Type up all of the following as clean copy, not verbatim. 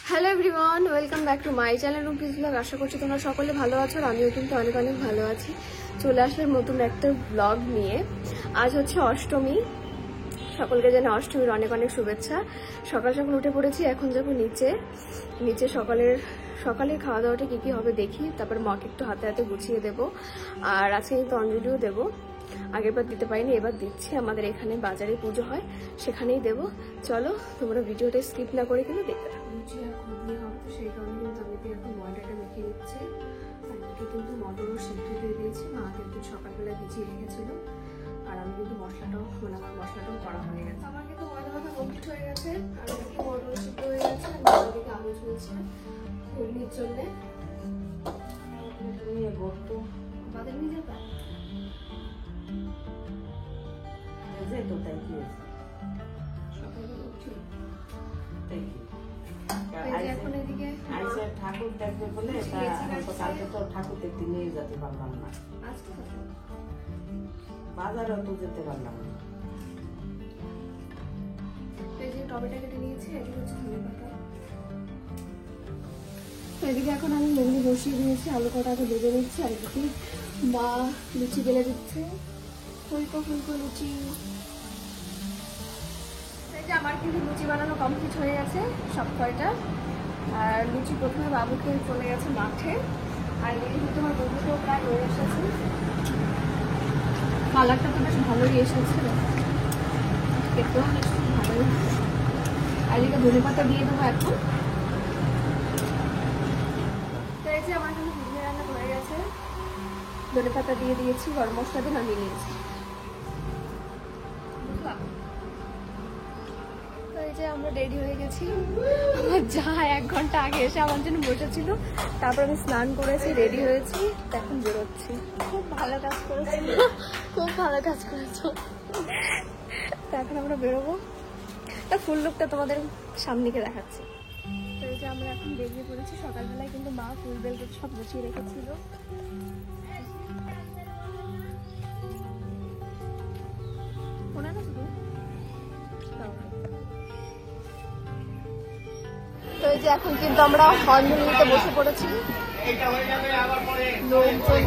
Hello everyone, welcome back to my channel Rumpi's blog. আশা করছি তোমরা সকলে ভালো আছো আর আমিও কিন্তু অনেক অনেক ভালো আছি। চলে আসলাম নতুন একটা ব্লগ নিয়ে। আজ হচ্ছে অষ্টমী, সকলকে জানাই অষ্টমীর অনেক অনেক শুভেচ্ছা। সকাল সকাল উঠে পড়েছি, এখন যাবো নিচে সকালের খাওয়া দাওয়াটা কী কী হবে দেখি, তারপর মাকে একটু হাতে হাতে গুছিয়ে দেবো। আর আজকে কিন্তু অঞ্জলিও দেবো, আগেরবার দিতে পারিনি, এবার দিচ্ছি। আমাদের এখানে বাজারে পুজো হয়, সেখানেই দেবো। চলো তোমরা ভিডিওটা স্কিপ না করে কিন্তু দেখতে থাকো। লুচি আর ঘুগনি হবে, তো সেই কারণে কিন্তু আমি এখন ময়দাটা মেখে নিচ্ছি। আর মাকে কিন্তু মটরও সিদ্ধ দিয়ে দিয়েছি, মা কিন্তু সকালবেলা ভিজিয়ে রেখেছিল। আর আমি কিন্তু আমার মশলাটাও করা হয়ে গেছে। আমার কিন্তু ময়দা মাখা কমপ্লিট হয়ে গেছে, আর একটু মটর সিদ্ধ হয়ে গেছে। আর মাদিকে আলু চলছে ঘুগনির জন্যে। বাদের নিয়ে যাবে তো তাই কি এখন এদিকে ঠাকুর দেখবে বলে কালকে তো ঠাকুর দেখতে নিয়ে যেতে পারলাম না, বাজারও তো যেতে পারলাম না। টমেটো কেটে নিয়েছি, এদিকে হচ্ছে ধনেপাতা। এদিকে এখন আমি মেনলি বসিয়ে দিয়েছি, আলু কটাকে ভেজে নিচ্ছি। আর এদিকে মা লুচি বেলে দিচ্ছে, ফুলকো লুচি। আমার কিন্তু লুচি বানানো কমপ্লিট হয়ে গেছে সব কয়টা। আর লুচি প্রথমে বাবুকে চলে গেছে মাঠে, আর এদিকে কিন্তু আমার বন্ধুকেও প্রায় হয়ে এসেছে। কালারটা তো বেশ ভালোই এসেছে, খেতেও বেশ ভালোই। আর এদিকে ধনে পাতা দিয়ে দেবো এখন। তো এই যে আমার কিন্তু ঘুগনি রান্না হয়ে গেছে, ধনে পাতা দিয়ে দিয়েছি, গরম মশলা দিয়ে নামিয়ে নিয়েছি। যে আমরা রেডি হয়ে গেছি। আমার যা 1 ঘন্টা আগে এসে আমার জন্য বসেছিল, তারপর আমি স্নান করেছি, রেডি হয়েছি, এখন বেরোচ্ছি। খুব ভালো কাজ করেছি, খুব ভালো কাজ করেছো। তো এখন আমরা বেরোবো, তা ফুল লুকটা তোমাদের সামনেকে দেখাচ্ছি। তো এই যে আমরা এখন বেরিয়ে পড়েছি। সকালবেলায় কিন্তু মা ফুল বেলকে সব গুছিয়ে রেখেছিল। তো এই যে এখন কিন্তু আমরা অঞ্জলি নিতে বসে পড়েছি। লোকজন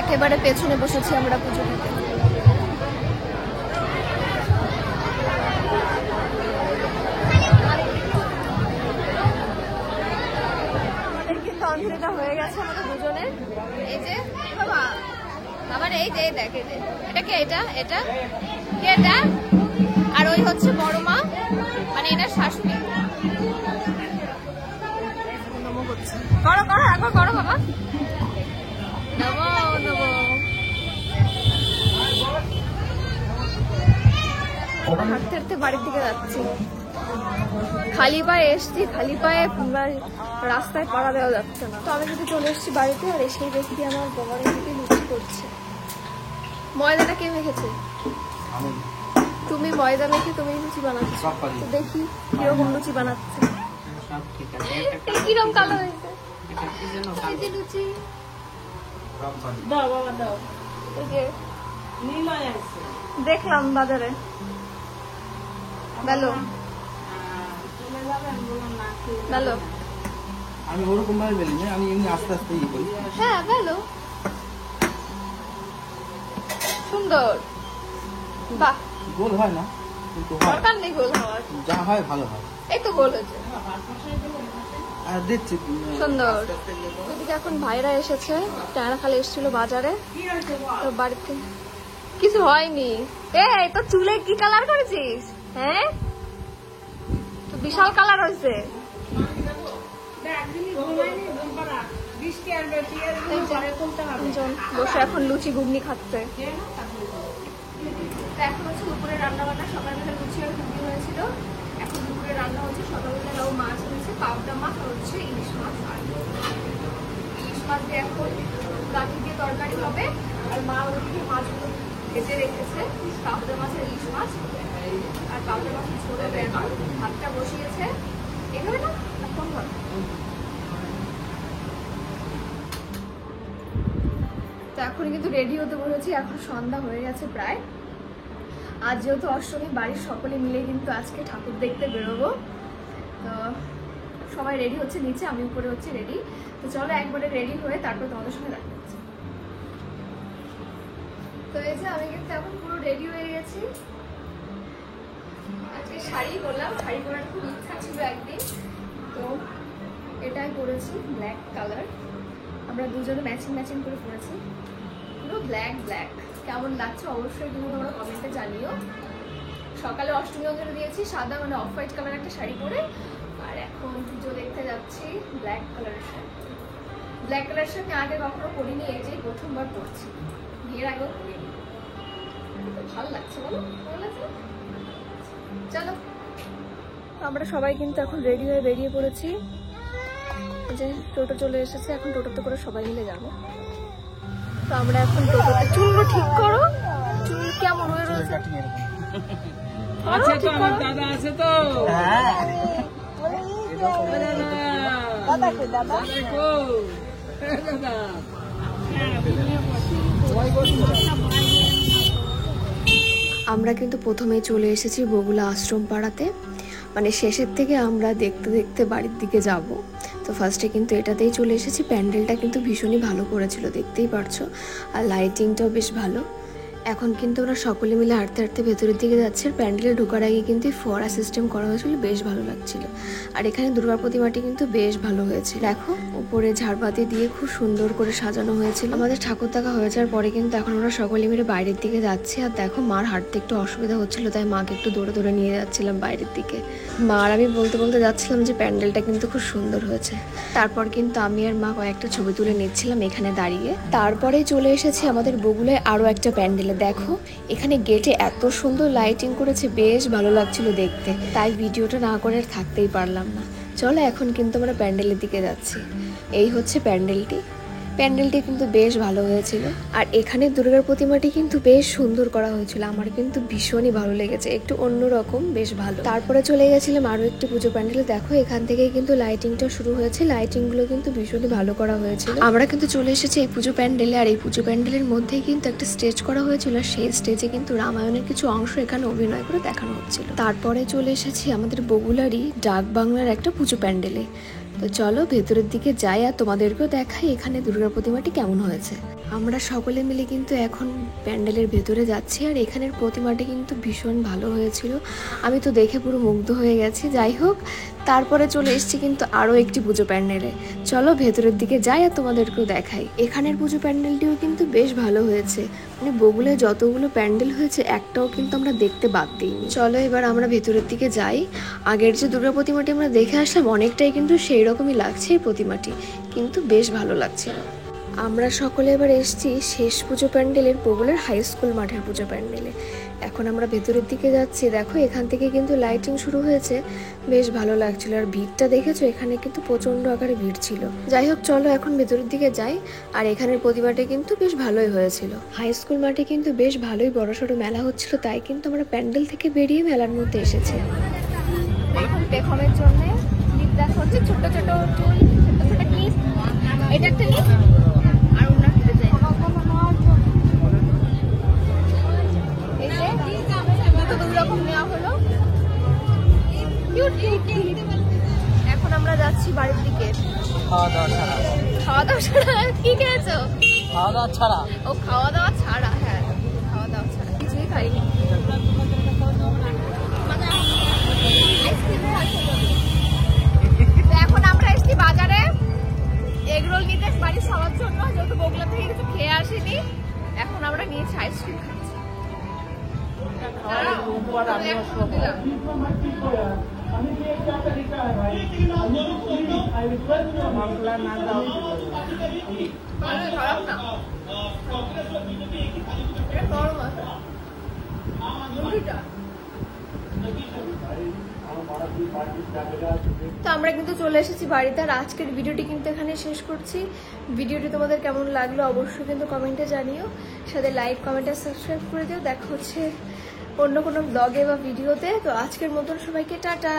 একেবারে পেছনে বসেছি আমরা পুজো দিতে। অঞ্জলিটা হয়ে গেছে আমাদের দুজনের। এই যে বাবা, আমার এই যে দেখ, এই যে এটা কে, এটা কে, এটা আর ওই হচ্ছে বড় মা, মানে এটার শাশুড়ি। নমো করছে, করো একবার করো বাবা, নমো। হাঁটতে হাঁটতে বাড়ির দিকে যাচ্ছি, খালি পায়ে এসছি, খালি পায়ে রাস্তায় পাড়া দেওয়া যাচ্ছে না। তো আমি যদি চলে এসছি বাড়িতে, আর এসেই দেখি আমার বড় দিকে লুচি করছে। ময়দাটা কে মেখেছে? তুমি ময়দা মেখে তুমি লুচি বানাচ্ছ, তো দেখি কিরকম লুচি বানাচ্ছে। কিরকম কালো হয়েছে লুচি, দেখলাম বাজারে। ভালো ভালো, আমি ওরকম ভাবে বলি না, আমি এমনি আস্তে আস্তে ইয়ে করি। হ্যাঁ ভালো, সুন্দর। বাহ, গোল হয় না কিন্তু দরকার নেই গোল হওয়ার, যা হয় ভালো হয়। এই তো গোল হয়েছে, আর দেখছি সুন্দর। ওদিকে এখন ভাইরা এসেছে, টানাখালে এসেছিল বাজারে, তো বাড়িতে কিছু হয়নি। এই তো চুলে কি কালার করেছিস? হ্যাঁ তো বিশাল কালার হয়েছে। বসে এখন লুচি ঘুগনি খাচ্ছে। এখন হচ্ছে দুপুরে রান্না বান্না, সকালবেলা লুচি আর ঘুগনি হয়েছিল, এখন দুপুরে রান্না হচ্ছে। সকালবেলা মাছ হয়েছে, পাবদা মাছ আর হচ্ছে ইলিশ মাছ। আর ইলিশ মাছ দিয়ে এখন গাঠি দিয়ে তরকারি হবে, আর মা ওদিকে মাছগুলো ভেজে রেখেছে, পাবদা মাছের ইলিশ মাছ আর পাবদা মাছের ছোট ভাতটা বসিয়েছে। এভাবে না কোন ভাবে তো এখন কিন্তু রেডি হতে বলেছি, এখন সন্ধ্যা হয়ে গেছে প্রায়। আজ যেহেতু অষ্টমী, বাড়ির সকলে মিলে কিন্তু আজকে ঠাকুর দেখতে বেরোবো। তো সবাই রেডি হচ্ছে নিচে, আমি উপরে হচ্ছে রেডি। তো চলো একবারে রেডি হয়ে তারপর তোমাদের সঙ্গে দেখা হচ্ছে। তো এই যে আমি কিন্তু এখন পুরো রেডি হয়ে গেছি। আজকে শাড়ি পরলাম, শাড়ি পরার খুব ইচ্ছা ছিল একদিন, তো এটাই পরেছি, ব্ল্যাক কালার। আমরা দুজনে ম্যাচিং ম্যাচিং করে পরেছি, পুরো ব্ল্যাক ব্ল্যাক। কেমন লাগছে অবশ্যই কিন্তু তোমরা কমেন্টে জানিও। সকালে অষ্টমী অঞ্জলি দিয়েছি সাদা মানে অফ হোয়াইট কালার একটা শাড়ি পরে, আর এখন পুজো দেখতে যাচ্ছি ব্ল্যাক কালারের শাড়ি। ব্ল্যাক কালারের শাড়ি আগে কখনো পরিনি, এই যে প্রথমবার পরছি, বিয়ের আগেও পরিনি। ভালো লাগছে, বলো ভালো লাগছে? চলো, আমরা সবাই কিন্তু এখন রেডি হয়ে বেরিয়ে পড়েছি। যে টোটো চলে এসেছে, এখন টোটোতে করে সবাই মিলে যাবো। তো আমরা এখন টোটোতে, চুলগুলো ঠিক করো, চুল কেমন হয়ে রয়েছে? আছে তো আমার দাদা, আছে তো আমরা কিন্তু প্রথমে চলে এসেছি বগুলা আশ্রম পাড়াতে, মানে শেষের থেকে আমরা দেখতে দেখতে বাড়ির দিকে যাব। তো ফার্স্টে কিন্তু এটাতেই চলে এসেছি। প্যান্ডেলটা কিন্তু ভীষণই ভালো করেছিল, দেখতেই পারছো, আর লাইটিংটাও বেশ ভালো। এখন কিন্তু ওরা সকলে মিলে হাঁটতে হাঁটতে ভেতরের দিকে যাচ্ছে। আর প্যান্ডেলে ঢোকার আগে কিন্তু ফোয়ারা সিস্টেম করা হয়েছিল, বেশ ভালো লাগছিল। আর এখানে দুর্গা প্রতিমাটি কিন্তু বেশ ভালো হয়েছে, দেখো উপরে ঝাড়বাতি দিয়ে খুব সুন্দর করে সাজানো হয়েছিল। আমাদের ঠাকুর দেখা হয়ে যাওয়ার পরে কিন্তু এখন আমরা সকলে মিলে বাইরের দিকে যাচ্ছি। আর দেখো মার হাঁটতে একটু অসুবিধা হচ্ছিল, তাই মাকে একটু দৌড়ে দৌড়ে নিয়ে যাচ্ছিলাম বাইরের দিকে। মার আমি বলতে বলতে যাচ্ছিলাম যে প্যান্ডেলটা কিন্তু খুব সুন্দর হয়েছে। তারপর কিন্তু আমি আর মা কয়েকটা ছবি তুলে নিচ্ছিলাম এখানে দাঁড়িয়ে। তারপরে চলে এসেছি আমাদের বগুলায় আরো একটা প্যান্ডেলে। দেখো এখানে গেটে এত সুন্দর লাইটিং করেছে, বেশ ভালো লাগছিল দেখতে, তাই ভিডিওটা না করে আর থাকতেই পারলাম না। চলো এখন কিন্তু আমরা প্যান্ডেলের দিকে যাচ্ছি। এই হচ্ছে প্যান্ডেলটি, প্যান্ডেলটি কিন্তু বেশ ভালো হয়েছিল। আর এখানে দুর্গার প্রতিমাটি কিন্তু বেশ সুন্দর করা হয়েছিল, আমার কিন্তু ভীষণই ভালো লেগেছে, একটু অন্যরকম, বেশ ভালো। তারপরে চলে গেছিলাম আরো একটি পুজো প্যান্ডেলে। দেখো এখান থেকে কিন্তু লাইটিংটা শুরু হয়েছে, লাইটিং গুলো কিন্তু ভীষণই ভালো করা হয়েছিল। আমরা কিন্তু চলে এসেছি এই পুজো প্যান্ডেলে, আর এই পুজো প্যান্ডেলের মধ্যেই কিন্তু একটা স্টেজ করা হয়েছিল, সেই স্টেজে কিন্তু রামায়ণের কিছু অংশ এখানে অভিনয় করে দেখানো হচ্ছিল। তারপরে চলে এসেছি আমাদের বগুলারই ডাক বাংলার একটা পুজো প্যান্ডেলে। তো চলো ভেতরের দিকে যাই আর তোমাদেরকেও দেখাই এখানে দুর্গা প্রতিমাটি কেমন হয়েছে। আমরা সকলে মিলে কিন্তু এখন প্যান্ডেলের ভেতরে যাচ্ছি, আর এখানের প্রতিমাটি কিন্তু ভীষণ ভালো হয়েছিল, আমি তো দেখে পুরো মুগ্ধ হয়ে গেছি। যাই হোক, তারপরে চলে এসেছি কিন্তু আরও একটি পুজো প্যান্ডেলে। চলো ভেতরের দিকে যাই আর তোমাদেরকেও দেখাই। এখানের পুজো প্যান্ডেলটিও কিন্তু বেশ ভালো হয়েছে, মানে বগুলায় যতগুলো প্যান্ডেল হয়েছে একটাও কিন্তু আমরা দেখতে বাদ দিইনি। চলো এবার আমরা ভেতরের দিকে যাই। আগের যে দুর্গা প্রতিমাটি আমরা দেখে আসলাম অনেকটাই কিন্তু সেই রকমই লাগছে এই প্রতিমাটি, কিন্তু বেশ ভালো লাগছিল। আমরা সকলে এবার এসেছি শেষ পুজো প্যান্ডেলের বগুলার হাই স্কুল মাঠের পুজো প্যান্ডেলে। এখন আমরা ভেতরের দিকে যাচ্ছি। দেখো এখান থেকে কিন্তু লাইটিং শুরু হয়েছে, বেশ ভালো লাগছিল। আর ভিড়টা দেখেছো, এখানে কিন্তু প্রচন্ড আকারে ভিড় ছিল। যাই হোক চলো এখন ভেতরের দিকে যাই। আর এখানের প্রতিমাটি কিন্তু বেশ ভালোই হয়েছিল। হাই স্কুল মাঠে কিন্তু বেশ ভালোই বড়সড় মেলা হচ্ছিল, তাই কিন্তু আমরা প্যান্ডেল থেকে বেরিয়ে মেলার মধ্যে এসেছি। এখন পেখমের জন্য ক্লিপ দেখা হচ্ছে, ছোট ছোট চুল, ছোট ছোট ক্লিপ। এটা একটা ক্লিপ আর অন্য একটা চাই। এই যে দুটো দুই রকম নেওয়া হলো, কিউট কিউট ক্লিপ। এখন আমরা যাচ্ছি বাড়ির দিকে। খাওয়া দাওয়া ছাড়া, খাওয়া দাওয়া ছাড়া কি খেয়েছো? খাওয়া দাওয়া ছাড়া, ও খাওয়া দাওয়া ছাড়া, হ্যাঁ খাওয়া দাওয়া ছাড়া কিছুই খাইনি। এখন আমরা এসেছি বাজারে এগরোল নিতে বাড়ির সবার জন্য, যেহেতু বগুলা থেকে কিছু খেয়ে আসিনি। এখন আমরা নিয়েছি আইসক্রিম খাচ্ছি। খারাপ না, গরম আছে। তো আমরা কিন্তু চলে এসেছি বাড়িতে। আর আজকের ভিডিওটি কিন্তু এখানে শেষ করছি। ভিডিওটি তোমাদের কেমন লাগলো অবশ্যই কিন্তু কমেন্টে জানিও, সাথে লাইক কমেন্ট আর সাবস্ক্রাইব করে দিও। দেখা হচ্ছে অন্য কোনো ব্লগে বা ভিডিওতে। তো আজকের মতন সবাইকে টাটা।